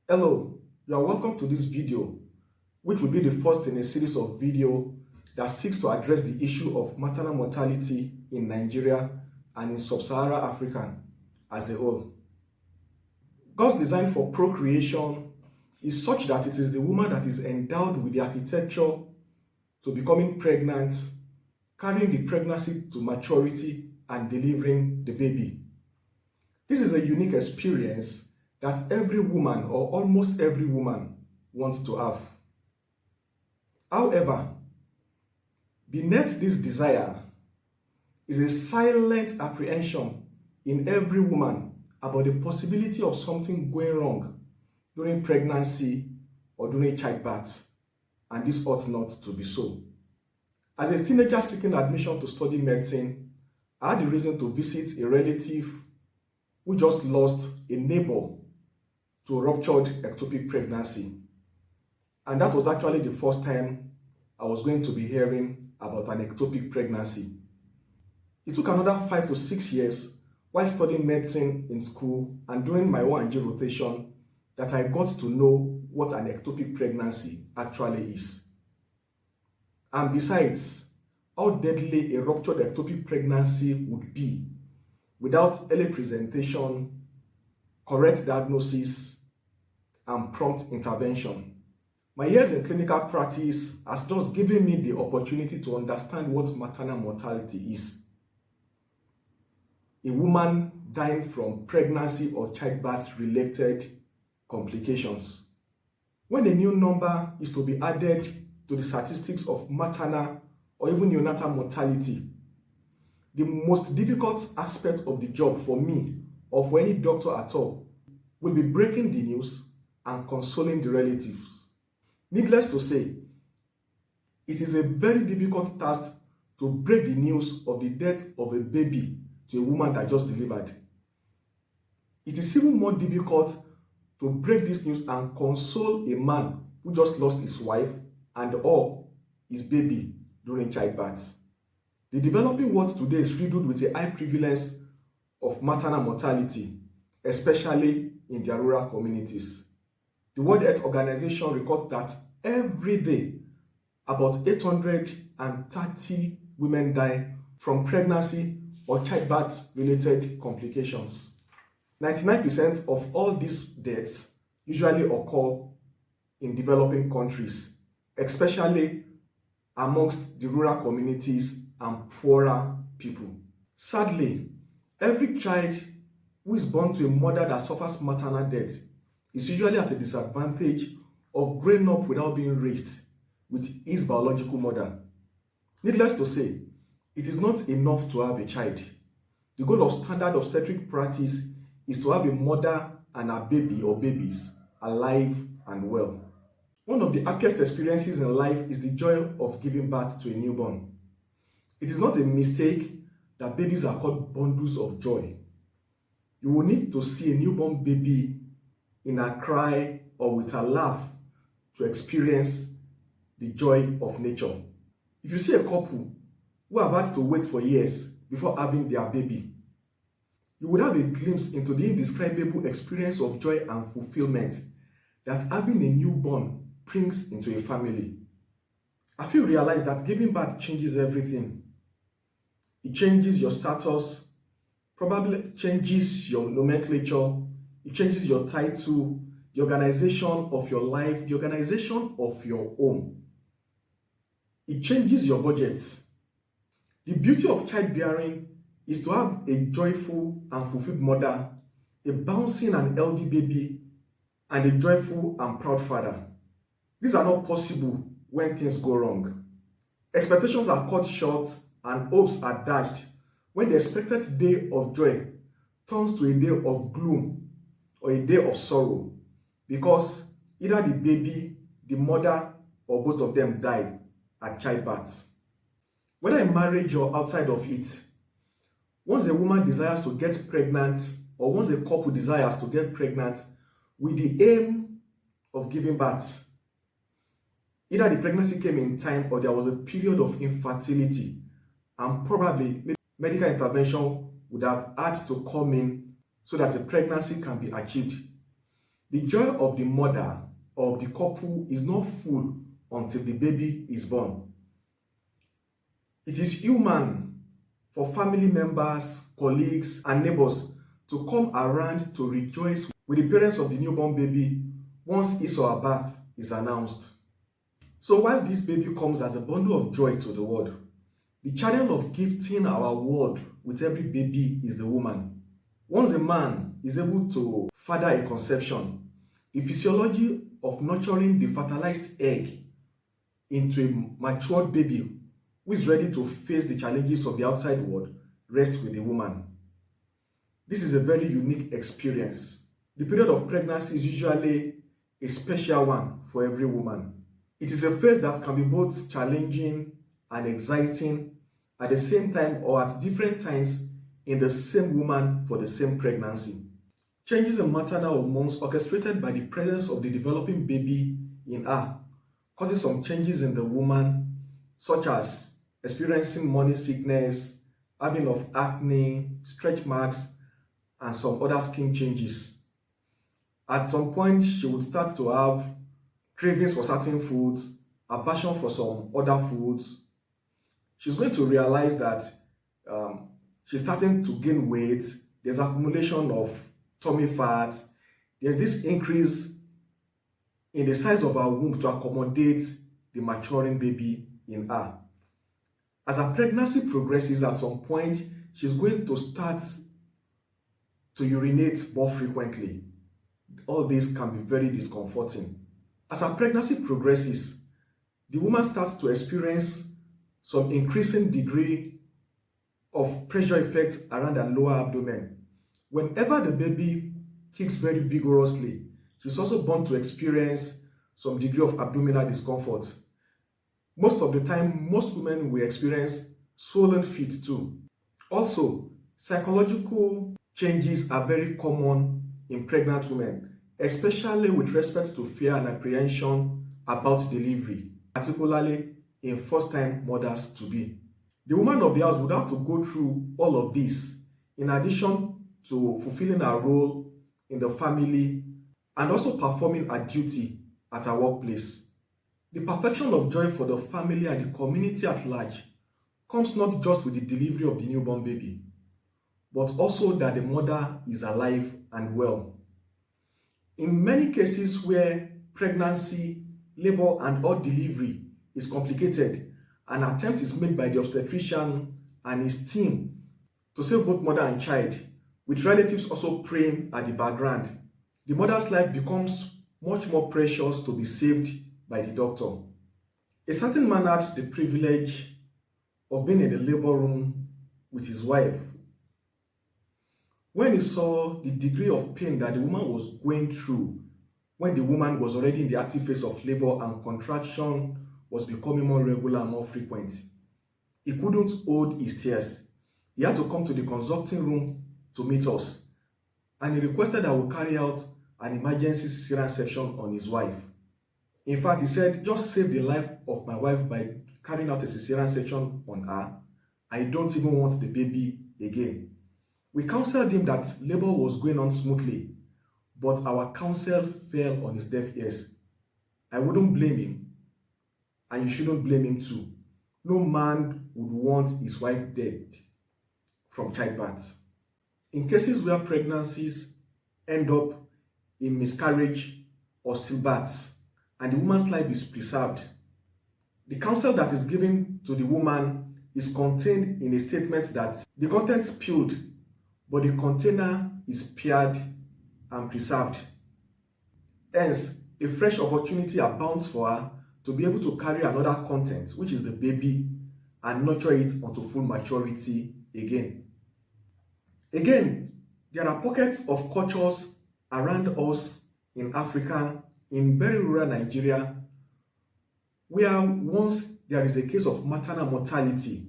Hello, you are welcome to this video, which will be the first in a series of videos that seeks to address the issue of maternal mortality in Nigeria and in sub-Saharan Africa as a whole. God's design for procreation is such that it is the woman that is endowed with the architecture to becoming pregnant, carrying the pregnancy to maturity, and delivering the baby. This is a unique experience that every woman or almost every woman wants to have. However, beneath this desire is a silent apprehension in every woman about the possibility of something going wrong during pregnancy or during childbirth, and this ought not to be so. As a teenager seeking admission to study medicine, I had the reason to visit a relative who just lost a neighbor to ruptured ectopic pregnancy. And that was actually the first time I was going to be hearing about an ectopic pregnancy. It took another 5 to 6 years while studying medicine in school and doing my O&G rotation that I got to know what an ectopic pregnancy actually is. And besides, how deadly a ruptured ectopic pregnancy would be without early presentation, correct diagnosis, and prompt intervention. My years in clinical practice has thus given me the opportunity to understand what maternal mortality is. A woman dying from pregnancy or childbirth related complications. When a new number is to be added to the statistics of maternal or even neonatal mortality, the most difficult aspect of the job for me or for any doctor at all will be breaking the news and consoling the relatives. Needless to say, it is a very difficult task to break the news of the death of a baby to a woman that just delivered. It is even more difficult to break this news and console a man who just lost his wife and or his baby during childbirth. The developing world today is riddled with a high prevalence of maternal mortality, especially in their rural communities. The World Health Organization records that every day, about 830 women die from pregnancy or childbirth-related complications. 99% of all these deaths usually occur in developing countries, especially amongst the rural communities and poorer people. Sadly, every child who is born to a mother that suffers maternal death is usually at a disadvantage of growing up without being raised with his biological mother. Needless to say, it is not enough to have a child. The goal of standard obstetric practice is to have a mother and a baby or babies alive and well. One of the happiest experiences in life is the joy of giving birth to a newborn. It is not a mistake that babies are called bundles of joy. You will need to see a newborn baby in a cry or with a laugh to experience the joy of nature. If you see a couple who have had to wait for years before having their baby, you would have a glimpse into the indescribable experience of joy and fulfillment that having a newborn brings into a family. Have you realized that giving birth changes everything? It changes your status, probably changes your nomenclature, it changes your title, the organization of your life, the organization of your home. It changes your budget. The beauty of childbearing is to have a joyful and fulfilled mother, a bouncing and healthy baby, and a joyful and proud father. These are not possible when things go wrong. Expectations are cut short and hopes are dashed when the expected day of joy turns to a day of gloom or a day of sorrow because either the baby, the mother, or both of them die at childbirth. Whether in marriage or outside of it, once a woman desires to get pregnant or once a couple desires to get pregnant with the aim of giving birth, either the pregnancy came in time or there was a period of infertility, and probably medical intervention would have had to come in so that a pregnancy can be achieved. The joy of the mother or of the couple is not full until the baby is born. It is human for family members, colleagues, and neighbors to come around to rejoice with the parents of the newborn baby once his or her birth is announced. So while this baby comes as a bundle of joy to the world, the channel of gifting our world with every baby is the woman. Once a man is able to father a conception, the physiology of nurturing the fertilized egg into a matured baby who is ready to face the challenges of the outside world rests with the woman. This is a very unique experience. The period of pregnancy is usually a special one for every woman. It is a phase that can be both challenging and exciting at the same time or at different times in the same woman for the same pregnancy. Changes in maternal hormones orchestrated by the presence of the developing baby in her causes some changes in the woman, such as experiencing morning sickness, having of acne, stretch marks, and some other skin changes. At some point, she would start to have cravings for certain foods, aversion for some other foods. She's going to realize that she's starting to gain weight. There's accumulation of tummy fat. There's this increase in the size of her womb to accommodate the maturing baby in her. As her pregnancy progresses, at some point, she's going to start to urinate more frequently. All this can be very discomforting. As her pregnancy progresses, the woman starts to experience some increasing degree of pressure effects around her lower abdomen. Whenever the baby kicks very vigorously, she's also bound to experience some degree of abdominal discomfort. Most of the time, most women will experience swollen feet too. Also, psychological changes are very common in pregnant women, especially with respect to fear and apprehension about delivery, particularly in first-time mothers-to-be. The woman of the house would have to go through all of this in addition to fulfilling her role in the family and also performing her duty at her workplace. The perfection of joy for the family and the community at large comes not just with the delivery of the newborn baby, but also that the mother is alive and well. In many cases where pregnancy, labor, and or delivery is complicated, an attempt is made by the obstetrician and his team to save both mother and child, with relatives also praying at the background. The mother's life becomes much more precious to be saved by the doctor. A certain man had the privilege of being in the labor room with his wife. When he saw the degree of pain that the woman was going through, when the woman was already in the active phase of labor and contraction was becoming more regular and more frequent, he couldn't hold his tears. He had to come to the consulting room to meet us, and he requested that we carry out an emergency cesarean section on his wife. In fact, he said, just save the life of my wife by carrying out a cesarean section on her. I don't even want the baby again. We counseled him that labor was going on smoothly, but our counsel fell on his deaf ears. I wouldn't blame him, and you shouldn't blame him too. No man would want his wife dead from childbirth. In cases where pregnancies end up in miscarriage or stillbirths, and the woman's life is preserved, the counsel that is given to the woman is contained in a statement that the contents spilled, but the container is spared and preserved. Hence, a fresh opportunity abounds for her to be able to carry another content, which is the baby, and nurture it unto full maturity again. Again, there are pockets of cultures around us in Africa, in very rural Nigeria, where once there is a case of maternal mortality,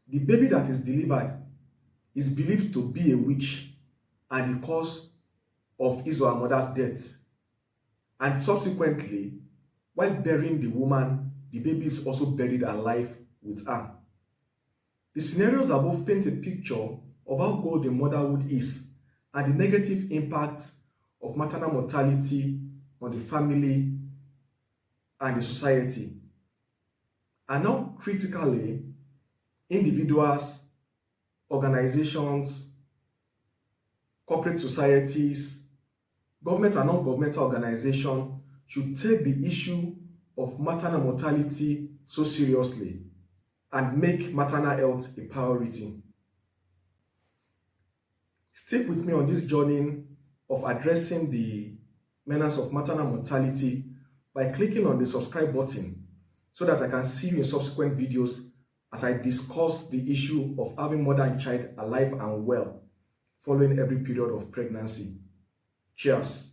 the baby that is delivered is believed to be a witch and the cause of his or her mother's death. And subsequently, while burying the woman, the baby is also buried alive with her. The scenarios above paint a picture of how golden motherhood is and the negative impacts of maternal mortality on the family and the society. And now, critically, individuals, organizations, corporate societies, government and non-governmental organizations should take the issue of maternal mortality so seriously and make maternal health a priority. Stick with me on this journey of addressing the menace of maternal mortality by clicking on the subscribe button so that I can see you in subsequent videos as I discuss the issue of having mother and child alive and well following every period of pregnancy. Cheers.